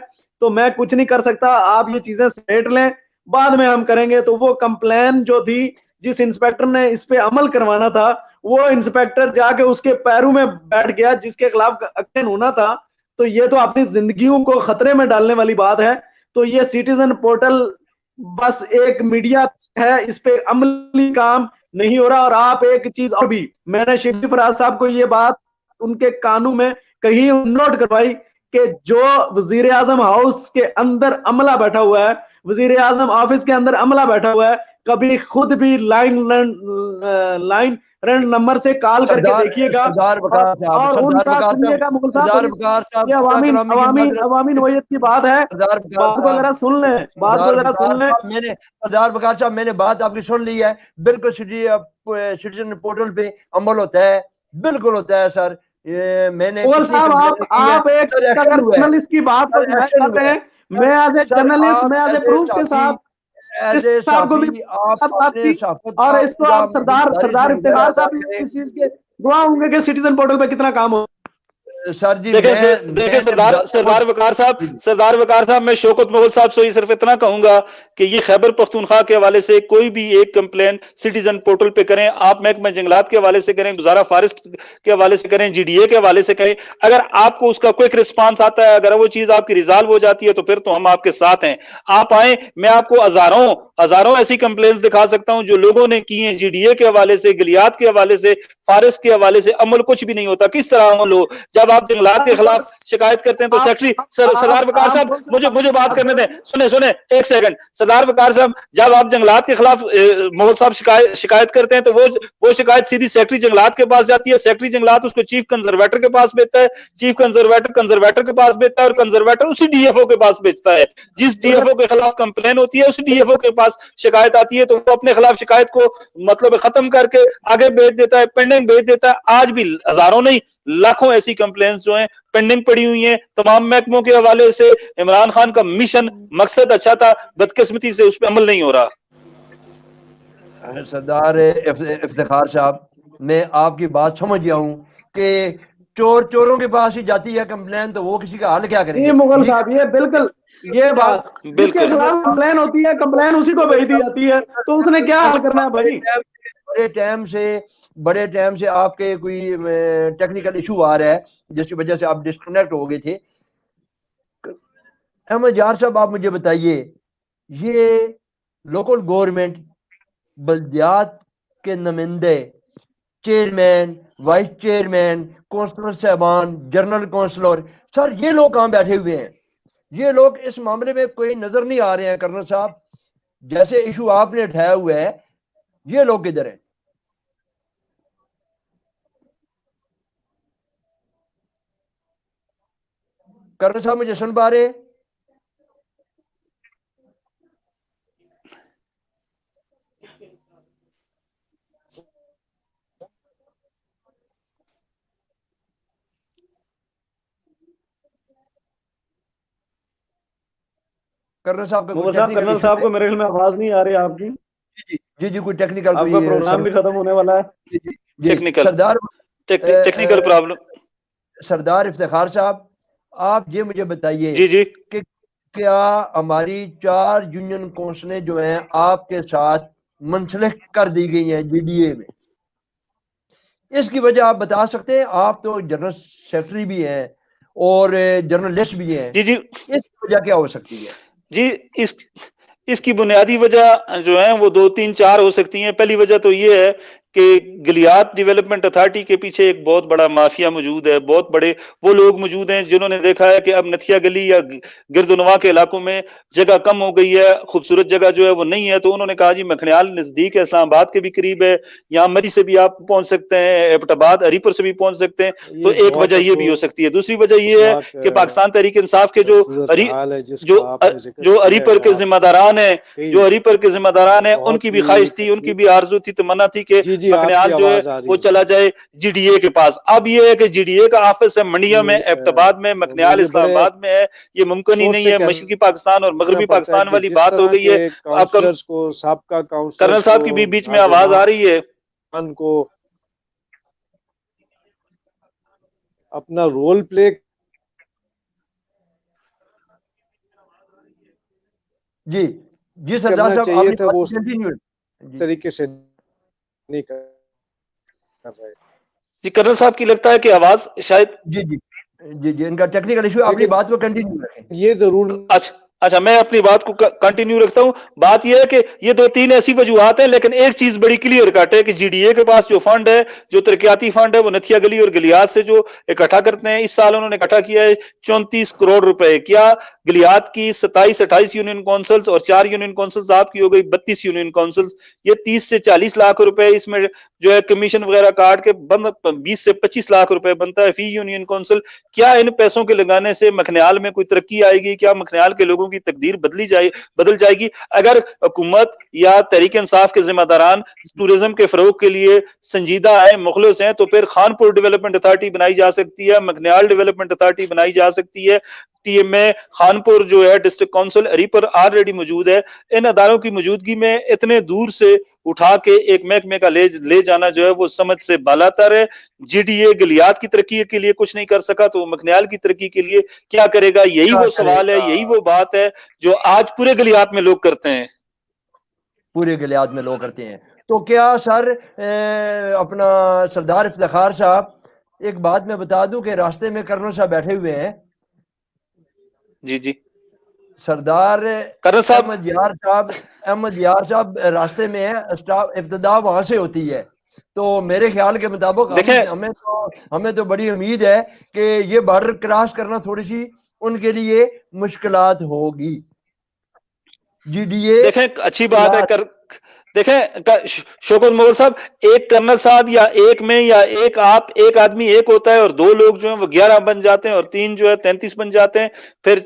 تو میں کچھ نہیں کر سکتا, آپ یہ چیزیں سمیٹ لیں, بعد میں ہم کریں گے. تو وہ کمپلین جو تھی, جس انسپیکٹر نے اس پہ عمل کروانا تھا, وہ انسپیکٹر جا کے اس کے پیروں میں بیٹھ گیا جس کے خلاف ایکشن ہونا تھا. تو یہ تو اپنی زندگیوں کو خطرے میں ڈالنے والی بات ہے. تو یہ سٹیزن پورٹل بس ایک میڈیا ہے, اس پہ عملی کام نہیں ہو رہا. اور آپ ایک چیز اور بھی, میں نے شبلی فراز صاحب کو یہ بات ان کے کانوں میں کہیں نوٹ کروائی کہ جو وزیر اعظم ہاؤس کے اندر عملہ بیٹھا ہوا ہے, وزیر اعظم آفس کے اندر عملہ بیٹھا ہوا ہے, کبھی خود بھی لائن رینڈ نمبر سے کال کر کے دیکھیے گا, اور ان کا سنیے گا مغل صاحب, یہ عوامی نوعیت کی بات ہے, بات کو ذرا سن لیں, بات کو ذرا سن لیں. سردار وقار صاحب, میں نے بات آپ کی سن لی ہے. بالکل سٹیزن پورٹل پہ عمل ہوتا ہے, بالکل ہوتا ہے سر. میں نے مغل صاحب آپ ایک جرنلسٹ کی بات کو ڈینائی کر رہے ہیں. میں ایز اے جرنلسٹ, میں ایز اے پروف کے ساتھ صاحب کو بھی بات کی, اور اس کو آپ سردار افتخار صاحب اس چیز کے گواہ ہوں گے کہ سٹیزن پورٹل پہ کتنا کام ہو. سر جی دیکھیں سردار وقار صاحب, میں شوکت مغل صاحب سے صرف اتنا کہوں گا کہ یہ خیبر پختونخوا کے حوالے سے کوئی بھی ایک کمپلین سٹیزن پورٹل پہ کریں, آپ محکمہ جنگلات کے حوالے سے کریں, گزارہ فارسٹ کے حوالے سے کریں, جی ڈی اے کے حوالے سے کریں, اگر آپ کو اس کا کوئک رسپانس آتا ہے, اگر وہ چیز آپ کی ریزالو ہو جاتی ہے تو پھر تو ہم آپ کے ساتھ ہیں. آپ آئیں, میں آپ کو ہزاروں ایسی کمپلینس دکھا سکتا ہوں جو لوگوں نے کی ہیں, جی ڈی اے کے حوالے سے, گلیات کے حوالے سے, فارسٹ کے حوالے سے. عمل کچھ بھی نہیں ہوتا. کس طرح عمل ہو؟ جب آپ جنگلات کے خلاف شکایت کرتے ہیں تو سیکٹری سردار وقار صاحب مجھے بات کرنے دیں, سنیں ایک سیکنڈ. سردار وقار صاحب, جب آپ جنگلات کے خلاف مغل صاحب شکایت کرتے ہیں تو وہ شکایت سیدھی سیکٹری جنگلات کے پاس جاتی ہے, سیکٹری جنگلات اس کو چیف کنزرویٹر کے پاس بھیجتا ہے, چیف کنزرویٹر کے پاس بھیجتا ہے, اور کنزرویٹر اسی ڈی ایف او کے پاس بھیجتا ہے. جس ڈی ایف او کے خلاف کمپلین ہوتی ہے اسی ڈی ایف او کے پاس شکایت آتی ہے, تو وہ اپنے خلاف شکایت کو مطلب ختم کر کے آگے بھیج دیتا ہے, پینڈنگ بھیج دیتا ہے. آج بھی ہزاروں نہیں لاکھوں ایسی کمپلینس جو ہیں پینڈنگ پڑی ہوئی ہیں تمام محکموں کے حوالے سے. عمران خان کا مشن مقصد اچھا تھا, بدقسمتی سے اس پہ عمل نہیں ہو رہا. سردار افتخار صاحب, میں آپ کی بات سمجھ گیا ہوں کہ چوروں کے پاس ہی جاتی ہے کمپلین, تو وہ کسی کا حل کیا کریں گے. مغل صاحب یہ بالکل یہ بات جس کے خلاف کمپلین ہوتی ہے, کمپلین اسی کو بھیج دی جاتی ہے, تو اس نے کیا حل کرنا ہے بھائی. بڑے ٹائم سے آپ کے کوئی ٹیکنیکل ایشو آ رہا ہے جس کی وجہ سے آپ ڈسکنیکٹ ہو گئے تھے. احمد یار صاحب, آپ مجھے بتائیے, یہ لوکل گورنمنٹ بلدیات کے نمائندے, چیئرمین, وائس چیئرمین, کونسلر صاحبان, جنرل کونسلر, سر یہ لوگ کہاں بیٹھے ہوئے ہیں؟ یہ لوگ اس معاملے میں کوئی نظر نہیں آ رہے ہیں. کرنل صاحب, جیسے ایشو آپ نے اٹھایا ہوا ہے, یہ لوگ کدھر ہیں؟ کرنل صاحب مجھے سن پا رہے ہیں؟ کرنل صاحب کو میرے خیال میں آواز نہیں آ رہی آپ کی. جی کوئی ٹیکنیکل, آپ کا پروگرام بھی ختم ہونے والا ہے. Technical problem. سردار افتخار صاحب, آپ یہ مجھے بتائیے جی کہ کیا ہماری 4 یونین کونسلیں جو ہیں آپ کے ساتھ منسلک کر دی گئی ہیں جی ڈی اے میں, اس کی وجہ آپ بتا سکتے ہیں؟ آپ تو جنرل سیکرٹری بھی ہیں اور جرنلسٹ بھی ہیں. جی اس کی وجہ کیا ہو سکتی ہے؟ جی اس کی بنیادی وجہ جو ہیں وہ 2 3 4 ہو سکتی ہیں. پہلی وجہ تو یہ ہے کہ گلیات ڈیولپمنٹ اتھارٹی کے پیچھے ایک بہت بڑا مافیا موجود ہے, بہت بڑے وہ لوگ موجود ہیں جنہوں نے دیکھا ہے کہ اب نتھیا گلی یا گرد و نواح کے علاقوں میں جگہ کم ہو گئی ہے, خوبصورت جگہ جو ہے وہ نہیں ہے, تو انہوں نے کہا جی مکھنیال نزدیک ہے, اسلام آباد کے بھی قریب ہے, یہاں مری سے بھی آپ پہنچ سکتے ہیں, ایبٹ آباد ہری پور سے بھی پہنچ سکتے ہیں, تو ایک وجہ یہ بھی ہو سکتی ہے. دوسری وجہ یہ ہے کہ پاکستان تحریک انصاف کے جو ہری پور کے ذمہ داران ہیں, ان کی بھی خواہش تھی, ان کی بھی آرزو تھی, تمنا تھی کہ مکھنیال جو ہے وہ چلا جائے جی ڈی اے کے پاس. اب یہ ہے کہ جی ڈی اے کا آفس ہے منڈیا میں, ایبٹ آباد میں, مکھنیال اسلام آباد میں ہے, یہ ممکن ہی نہیں ہے. مشرقی پاکستان اور مغربی پاکستان والی بات ہو گئی ہے. اب کرنل صاحب کی بھی بیچ میں آواز آ رہی ہے, کو اپنا رول پلے جی سردار صاحب چاہیے تھا, وہ کنٹینیو طریقے سے نہیں کر رہے. جی کرنل صاحب کی لگتا ہے کہ آواز شاید جی ان کا ٹیکنیکل ایشو, اپنی بات کو کنٹینیو رکھیں. یہ ضرور اچھا میں اپنی بات کو کنٹینیو رکھتا ہوں. بات یہ ہے کہ یہ دو تین ایسی وجوہات ہیں, لیکن ایک چیز بڑی کلیئر کٹ ہے کہ جی ڈی اے کے پاس جو فنڈ ہے, جو ترقیاتی فنڈ ہے, وہ نتھیا گلی اور گلیات سے جو اکٹھا کرتے ہیں. اس سال انہوں نے اکٹھا کیا ہے 34 کروڑ روپے. کیا گلیات کی 27-28 یونین کونسلز اور 4 یونین کونسلز آپ کی ہو گئی 32 یونین کونسلز, یہ 30 سے 40 لاکھ روپے اس میں جو ہے کمیشن وغیرہ کاٹ کے 20 سے 25 لاکھ روپے بنتا ہے فی یونین کونسل. کیا ان پیسوں کے لگانے سے مکھنیال میں کوئی ترقی آئے گی؟ کیا مکھنیال کے لوگوں کی تقدیر بدل جائے گی؟ اگر حکومت یا تحریک انصاف کے ذمہ داران ٹورزم کے فروغ کے لیے سنجیدہ ہیں, مخلص ہیں, تو پھر خانپور ڈیولپمنٹ اتھارٹی بنائی جا سکتی ہے, مکھنیال ڈیولپمنٹ اتھارٹی بنائی جا سکتی ہے. ٹی ایم اے خانپور جو ہے ڈسٹرکٹ کونسل ہری پور آلریڈی موجود ہے. ان اداروں کی موجودگی میں اتنے دور سے اٹھا کے ایک محکمے کا لے جانا جو ہے وہ سمجھ سے بالاتر ہے. جی ڈی اے گلیات کی ترقی کے لیے کچھ نہیں کر سکا, تو وہ مکھنیال کی ترقی کے لیے کیا کرے گا؟ یہی وہ سوال ہے, یہی وہ بات ہے جو آج پورے گلیات میں لوگ کرتے ہیں. تو کیا سر اپنا سردار افتخار صاحب, ایک بات میں بتا دوں کہ راستے میں کرنل صاحب بیٹھے ہوئے ہیں. جی سردار احمد یار صاحب راستے میں ہے, ابتدا وہاں سے ہوتی ہے. تو میرے خیال کے مطابق ہمیں تو بڑی امید ہے کہ یہ بارڈر کراس کرنا تھوڑی سی ان کے لیے مشکلات ہوگی. جی ڈی اے دیکھیں اچھی بات ہے. دیکھیں شوکت مغل صاحب, ایک کرنل صاحب یا ایک میں یا ایک آدمی ایک ہوتا ہے, اور دو لوگ جو ہیں وہ 11 بن جاتے ہیں, اور 3 جو ہے 33 بن جاتے ہیں. پھر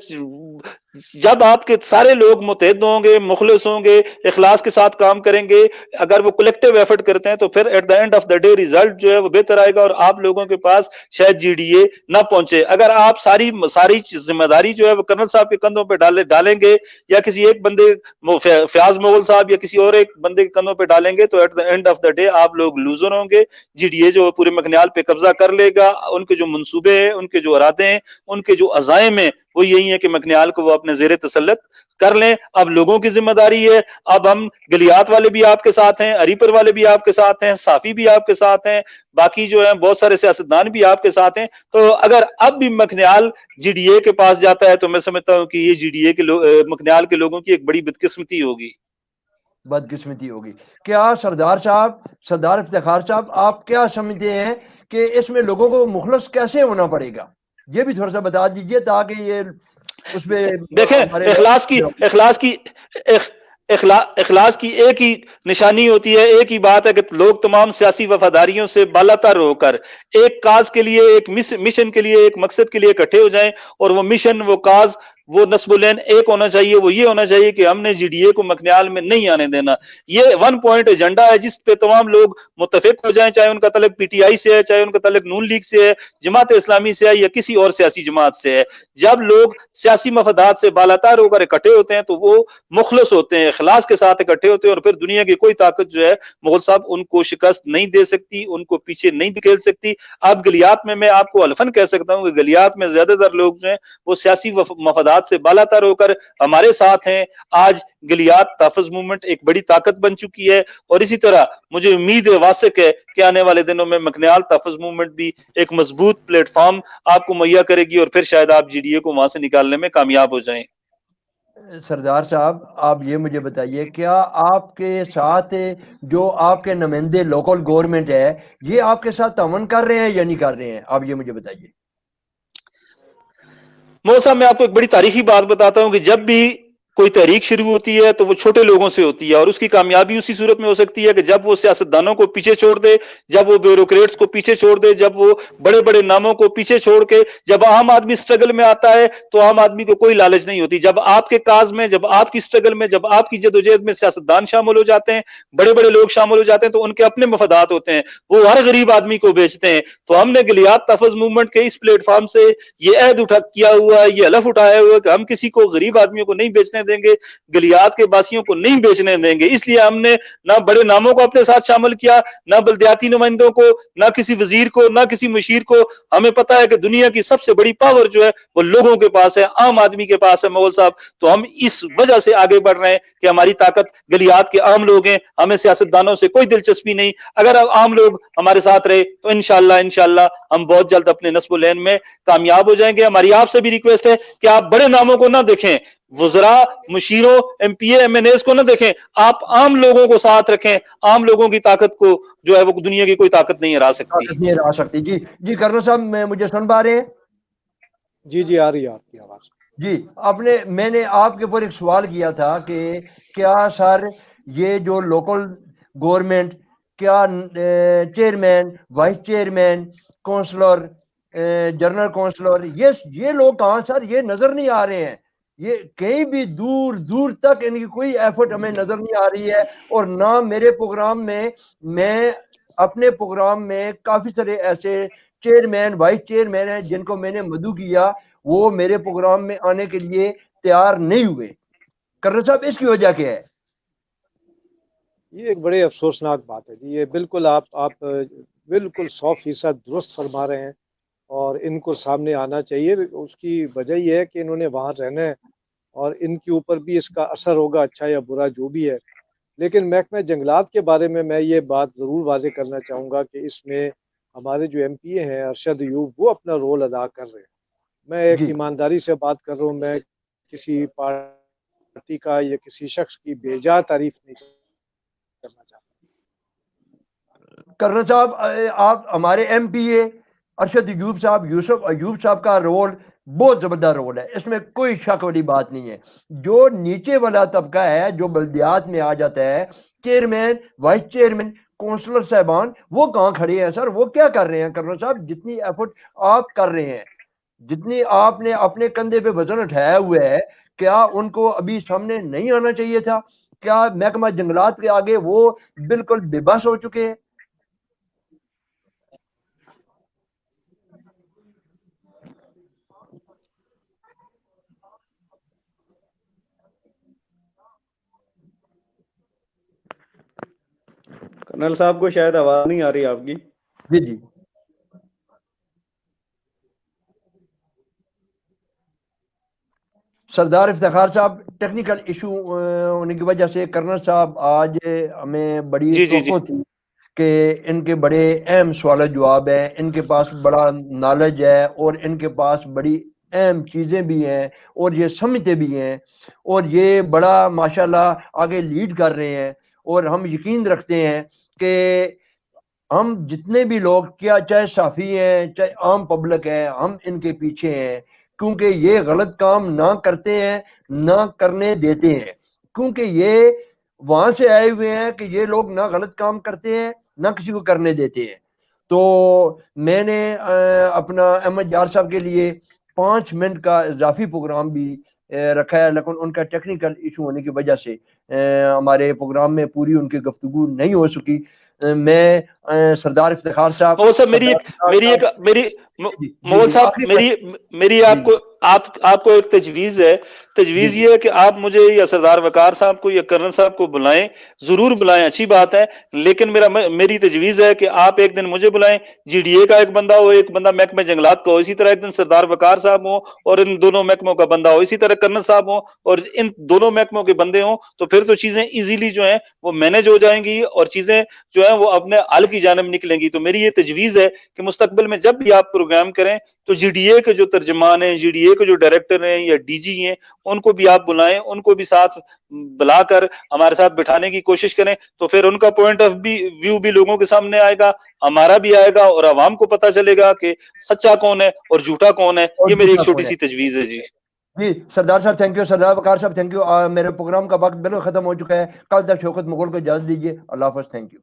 جب آپ کے سارے لوگ متحد ہوں گے, مخلص ہوں گے, اخلاص کے ساتھ کام کریں گے, اگر وہ کلیکٹیو ایفرٹ کرتے ہیں, تو پھر at the end of the day result جو ہے وہ بہتر آئے گا, اور آپ لوگوں کے پاس شاید جی ڈی اے نہ پہنچے. اگر آپ ساری ذمہ داری جو ہے وہ کرنل صاحب کے کندھوں پہ ڈالیں گے, یا کسی ایک بندے فیاض مغل صاحب یا کسی اور ایک بندے کے کندھوں پہ ڈالیں گے, تو at the end of the day آپ لوگ لوزر ہوں گے. جی ڈی اے جو پورے مکھنیال پہ قبضہ کر لے گا. ان کے جو منصوبے ہیں, ان کے جو ارادے ہیں, ان کے جو عزائم ہیں, وہ یہی ہے کہ مکھنیال کو وہ اپنے زیر تسلط کر لیں. اب لوگوں کی ذمہ داری ہے. اب ہم گلیات والے بھی آپ کے ساتھ ہیں, ہری پور والے بھی آپ کے ساتھ ہیں, صافی بھی آپ کے ساتھ ہیں, باقی جو ہیں بہت سارے سیاستدان بھی آپ کے ساتھ ہیں. تو اگر اب بھی مکھنیال جی ڈی اے کے پاس جاتا ہے, تو میں سمجھتا ہوں کہ یہ جی ڈی اے کے مکھنیال کے لوگوں کی ایک بڑی بدقسمتی ہوگی. کیا سردار افتخار صاحب, آپ کیا سمجھتے ہیں کہ اس میں لوگوں کو مخلص کیسے ہونا پڑے گا؟ یہ بھی تھوڑا سا بتا دیجئے تاکہ یہ اس پہ دیکھیں اخلاص کی ایک ہی نشانی ہوتی ہے, ایک ہی بات ہے کہ لوگ تمام سیاسی وفاداریوں سے بالاتر ہو کر ایک کاز کے لیے, ایک مشن کے لیے, ایک مقصد کے لیے اکٹھے ہو جائیں. اور وہ مشن, وہ کاز, وہ نصب العین ایک ہونا چاہیے. وہ یہ ہونا چاہیے کہ ہم نے جی ڈی اے کو مکھنیال میں نہیں آنے دینا. یہ 1 پوائنٹ ایجنڈا ہے جس پہ تمام لوگ متفق ہو جائیں, چاہے ان کا تعلق پی ٹی آئی سے ہے, چاہے ان کا تعلق نون لیگ سے ہے, جماعت اسلامی سے ہے, یا کسی اور سیاسی جماعت سے ہے. جب لوگ سیاسی مفادات سے بالاتر ہو کر اکٹھے ہوتے ہیں, تو وہ مخلص ہوتے ہیں, اخلاص کے ساتھ اکٹھے ہوتے ہیں, اور پھر دنیا کی کوئی طاقت جو ہے مغل صاحب ان کو شکست نہیں دے سکتی, ان کو پیچھے نہیں دھکیل سکتی. اب گلیات میں آپ کو الفن کہہ سکتا ہوں کہ گلیات میں زیادہ تر لوگ جو ہیں وہ سیاسی مفادات سے بالاتر ہو کر ہمارے ساتھ ہیں. آج گلیات تحفظ موومنٹ ایک بڑی طاقت بن چکی ہے, اور اسی طرح مجھے امید واثق ہے کہ آنے والے دنوں میں مکھنیال تحفظ موومنٹ بھی ایک مضبوط پلیٹ فارم آپ کو مہیا کرے گی, اور پھر شاید آپ جی ڈی اے کو وہاں سے نکالنے میں کامیاب ہو جائیں. سردار صاحب آپ یہ مجھے بتائیے، کیا آپ کے ساتھ جو آپ کے نمائندے لوکل گورنمنٹ ہے یہ آپ کے ساتھ تعاون کر رہے ہیں یا نہیں کر رہے ہیں؟ آپ یہ مجھے بتائیے۔ مول صاحب میں آپ کو ایک بڑی تاریخی بات بتاتا ہوں کہ جب بھی کوئی تحریک شروع ہوتی ہے تو وہ چھوٹے لوگوں سے ہوتی ہے، اور اس کی کامیابی اسی صورت میں ہو سکتی ہے کہ جب وہ سیاستدانوں کو پیچھے چھوڑ دے، جب وہ بیوروکریٹس کو پیچھے چھوڑ دے، جب وہ بڑے بڑے ناموں کو پیچھے چھوڑ کے جب عام آدمی سٹرگل میں آتا ہے تو عام آدمی کو کوئی لالچ نہیں ہوتی۔ جب آپ کے کاز میں، جب آپ کی سٹرگل میں، جب آپ کی جدوجہد میں سیاستدان شامل ہو جاتے ہیں، بڑے بڑے لوگ شامل ہو جاتے ہیں تو ان کے اپنے مفادات ہوتے ہیں، وہ ہر غریب آدمی کو بیچتے ہیں۔ تو ہم نے گلیات تحفظ موومنٹ کے اس پلیٹ فارم سے یہ عہد کیا ہوا ہے، یہ حلف اٹھایا ہوا ہے کہ ہم کسی کو غریب آدمیوں کو نہیں بیچنے دیں گے، گلیات کے باسیوں کو نہیں بیچنے دیں گے۔ اس لیے ہم نے نہ بڑے ناموں کو اپنے ساتھ شامل کیا، نہ بلدیاتی نمائندوں کو، نہ کسی وزیر کو، نہ کسی مشیر کو۔ ہمیں پتہ ہے کہ دنیا کی سب سے بڑی پاور جو ہے وہ لوگوں کے پاس ہے، عام آدمی کے پاس ہے مغل صاحب۔ تو ہم اس وجہ سے آگے بڑھ رہے ہیں کہ ہماری طاقت گلیات کے عام لوگ ہیں، ہمیں سیاستدانوں سے کوئی دلچسپی نہیں۔ اگر عام لوگ ہمارے ساتھ رہے تو انشاءاللہ ہم بہت جلد اپنے نصب و لین میں کامیاب ہو جائیں گے۔ ہماری آپ سے بھی ریکویسٹ ہے کہ آپ بڑے ناموں کو نہ دیکھیں، وزراء، مشیروں، ایم پی اے، ایم این ایز کو نہ دیکھیں، آپ عام لوگوں کو ساتھ رکھیں۔ عام لوگوں کی طاقت کو جو ہے وہ دنیا کی کوئی طاقت نہیں ہرا سکتی۔ طاقت نہیں آ سکتی۔ جی جی کرنل صاحب مجھے سن پا رہے ہیں؟ جی جی آ رہی ہے آپ کی آواز۔ جی میں نے آپ کے اوپر ایک سوال کیا تھا کہ کیا سر یہ جو لوکل گورنمنٹ، کیا chairman, vice chairman, councillor, general councillor, یہ لوگ کہاں سر؟ یہ نظر نہیں آ رہے ہیں، یہ کہیں بھی دور دور تک ان کی کوئی ایفرٹ ہمیں نظر نہیں آ رہی ہے۔ اور نہ میرے پروگرام میں اپنے پروگرام میں کافی سارے ایسے چیئرمین، وائس چیئرمین ہیں جن کو میں نے مدعو کیا، وہ میرے پروگرام میں آنے کے لیے تیار نہیں ہوئے۔ کرنل صاحب اس کی وجہ کیا ہے؟ یہ ایک بڑے افسوسناک بات ہے جی، یہ بالکل آپ بالکل 100% درست فرما رہے ہیں، اور ان کو سامنے آنا چاہیے۔ اس کی وجہ یہ ہے کہ انہوں نے وہاں رہنا ہے اور ان کے اوپر بھی اس کا اثر ہوگا، اچھا یا برا جو بھی ہے۔ لیکن محکمہ جنگلات کے بارے میں یہ بات ضرور واضح کرنا چاہوں گا کہ اس میں ہمارے جو ایم پی اے ہیں ارشد ایوب، وہ اپنا رول ادا کر رہے ہیں۔ میں ایک جی ایمانداری سے بات کر رہا ہوں، میں کسی پارٹی کا یا کسی شخص کی بے جا تعریف نہیں کرنا چاہتا۔ کرنل صاحب آپ ہمارے ایم پی اے ارشد ایوب صاحب، یوسف ایوب صاحب کا رول بہت زبردست رول ہے، اس میں کوئی شک والی بات نہیں ہے۔ جو نیچے والا طبقہ ہے، جو بلدیات میں آ جاتا ہے، چیئرمین، وائس چیئرمین، کونسلر صاحبان، وہ کہاں کھڑے ہیں سر؟ وہ کیا کر رہے ہیں کرنل صاحب؟ جتنی ایفرٹ آپ کر رہے ہیں، جتنی آپ نے اپنے کندھے پہ وزن اٹھایا ہوا ہے، کیا ان کو ابھی سامنے نہیں آنا چاہیے تھا؟ کیا محکمہ جنگلات کے آگے وہ بالکل بے بس ہو چکے ہیں؟ کرنل صاحب کو شاید آواز نہیں آ رہی آپ کی۔ جی جی سردار افتخار صاحب، ٹیکنیکل ایشو ہونے کی وجہ سے کرنل صاحب آج ہمیں بڑی جی جی جی توقع تھی کہ ان کے بڑے اہم سوال جواب ہیں، ان کے پاس بڑا نالج ہے اور ان کے پاس بڑی اہم چیزیں بھی ہیں اور یہ سمجھتے بھی ہیں، اور یہ بڑا ماشاءاللہ آگے لیڈ کر رہے ہیں۔ اور ہم یقین رکھتے ہیں کہ ہم جتنے بھی لوگ، کیا چاہے صحافی ہیں چاہے عام پبلک ہے، ہم ان کے پیچھے ہیں، کیونکہ یہ غلط کام نہ کرتے ہیں، نہ کرنے دیتے ہیں۔ کیونکہ یہ وہاں سے آئے ہوئے ہیں کہ یہ لوگ نہ غلط کام کرتے ہیں نہ کسی کو کرنے دیتے ہیں۔ تو میں نے اپنا احمد یار صاحب کے لیے 5 منٹ کا اضافی پروگرام بھی رکھا ہے، لیکن ان کا ٹیکنیکل ایشو ہونے کی وجہ سے ہمارے پروگرام میں پوری ان کی گفتگو نہیں ہو سکی۔ میں سردار افتخار صاحب، مغل صاحب مغل صاحب میری آپ کو ایک تجویز ہے۔ تجویز یہ ہے کہ آپ مجھے یا سردار وقار صاحب کو یا کرنل صاحب کو بلائیں، ضرور بلائیں، اچھی بات ہے، لیکن میری تجویز ہے کہ آپ ایک دن مجھے بلائیں، جی ڈی اے کا ایک بندہ ہو، ایک بندہ محکمہ جنگلات کا ہو، اسی طرح ایک دن سردار وقار صاحب ہو اور ان دونوں محکموں کا بندہ ہو، اسی طرح کرنل صاحب ہو اور ان دونوں محکموں کے بندے ہوں، تو پھر تو چیزیں ایزیلی جو ہیں وہ مینج ہو جائیں گی اور چیزیں جو ہیں وہ اپنے حل کی جانب نکلیں گی. تو میری یہ تجویز ہے کہ مستقبل میں جب بھی آپ پروگرام کریں تو جی ڈی اے کے جو ترجمان ہیں, جی ڈی اے کے جو ڈائریکٹر ہیں یا ڈی جی ہیں, ان کو بھی آپ بلائیں, ان کو بھی ساتھ بلا کر ہمارے ساتھ بٹھانے کی کوشش کریں. تو پھر ان کا پوائنٹ آف ویو بھی لوگوں کے سامنے آئے گا, ہمارا بھی آئے گا, اور عوام کو پتہ چلے گا کہ سچا کون ہے اور جھوٹا کون ہے. یہ میری ایک چھوٹی سی تجویز ہے. جی جی سردار صاحب تھینک یو, سردار وقار صاحب تھینک یو. میرے پروگرام کا وقت بالکل ختم ہو چکا ہے. کل تک شوکت مغل کو اجازت دیجیے. اللہ حافظ. Thank you.